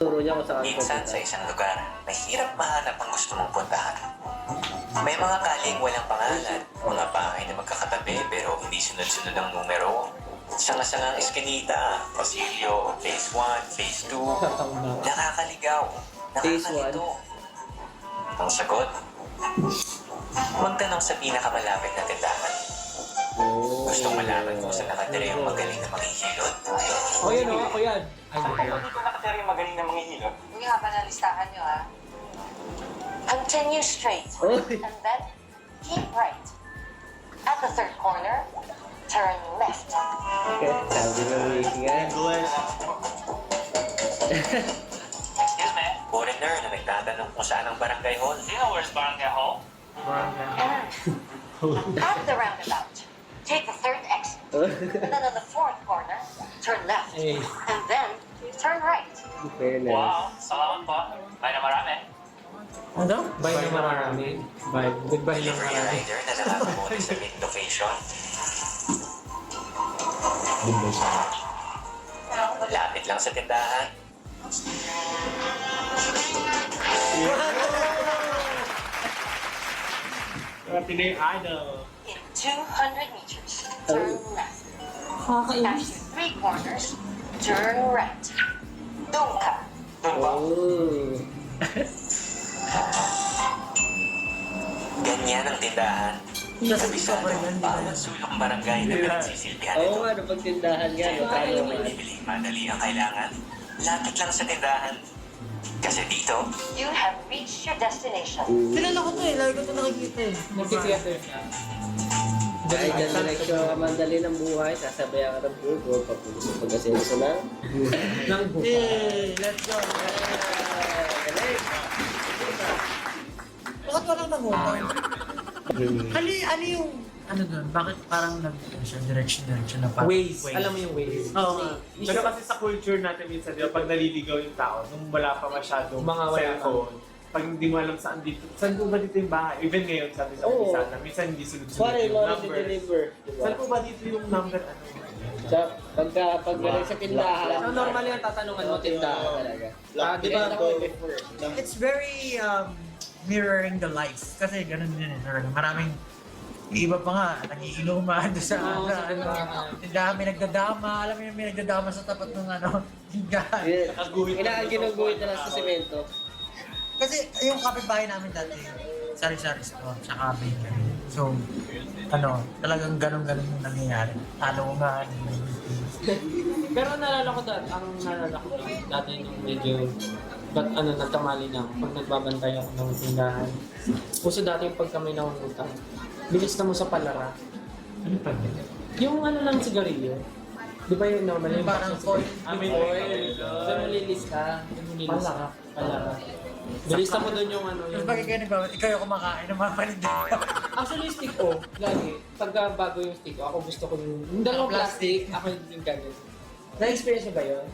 Turo niya kung saan Minsan sa isang lugar, mahirap mahanap ang gusto mong puntahan. May mga kaling walang pangalan, mga bahay na magkakatabi pero hindi sunod-sunod ang numero. Sanga-sangang eskinita, pasilyo, phase 1, phase 2. Nakakaligaw, nakakalito. Ang sagot, magtanong sa pinakamalapit na tindahan. Gustong malaman kung saan nakatira yung magaling na manghihilot? O yan o, ako yan. Ay, Ako ba dito nakatira yung magaling na manghihilot? Yung haba na listahan nyo, ha? Continue straight. And then, keep right. At the third corner, turn left. Okay, sabi ng wiki nga. Excuse me? Foreigner na nagtatanong kung saan ang barangay hall. Do you know where's barangay hall? And at the roundabout, take the third exit. And then on the fourth corner, turn left. Hey. And then, turn right. Fairness. Salamat po. Bye na marami. Ano? Bye na marami. Bye. Goodbye na Delivery marami. rider na nakakabuti sa mid location. Lapit lang sa tindahan. Pinoy Idol. In 200 meters, turn left. After 3 corners, turn right. Doon ka. Doon ba? Oh. Ganyan ang tindahan. Kabisado, bawat sulok barangay na pinagsisilbihan Oo ito. nga, no, pagtindahan nga, no, Kaya paano may naman. bibili, madali ang kailangan. Lapit lang sa tindahan. Kasi dito, You have reached your destination. Kilala ko to eh, lagi ko to nakikita eh. Nagti-theater siya. Ay, dyan direksyon ka mandali ng buhay, sasabayan ka ng bugo, papulo sa pag-asenso ng Nang buka. Yay! Let's go! Bakit walang nangutang? Ali yung... Ano doon? Bakit parang direction na parang... Waze. Alam mo yung Waze? Oo nga. Pero kasi sa culture natin minsan, di ba, pag naliligaw yung tao, nung wala pa masyadong Mga wala cellphone, pag hindi mo alam saan dito, saan po ba dito yung bahay? Even ngayon, sabi sa Oo. umpisa na, minsan hindi sunod-sunod Sorry, yung Lord, number. deliver. Diba? Saan po ba dito yung number? Ano? Sa, pag galing sa tindahan, So, normal yung tatanungan mo tindahan tindahan. talaga. Di ba? It's very mirroring the life. Kasi ganun din eh. Maraming iba pa nga, nagiinuman doon sa tindahan, may nagdadama. Alam mo yung may nagdadama sa tapat ng tindahan. Ginuguhit na lang sa semento. Kasi yung kapitbahay namin dati, sari-sari store, tsaka bakery. So, talagang ganun-ganun yung nangyayari. Talungan. Pero naalala ko dati nung medyo nagkamali na ako pag nagbabantay ako ng tindahan. Puso dati yung pagka may nangungutang. Bilis na mo sa palara. Ano pa din? Yung lang sigarilyo. Di ba yung normal? Yung Parang coin. May oil. Doon mo lilista. Palara. Bilista mo doon yung Tapos bakit kayo nagbabat? Ikaw yung kumakain ng mga panindigan. Actually, yung stick ko, lagi. Pagka bago yung stick ko, ako gusto ko yung dalawang plastic, ako yung ganyan. Na-experience mo ba yun?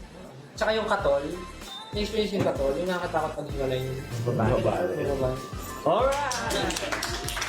Tsaka yung katol. Na-experience yung katol, yung nakakatakot pag hiwalay yung babae. Alright!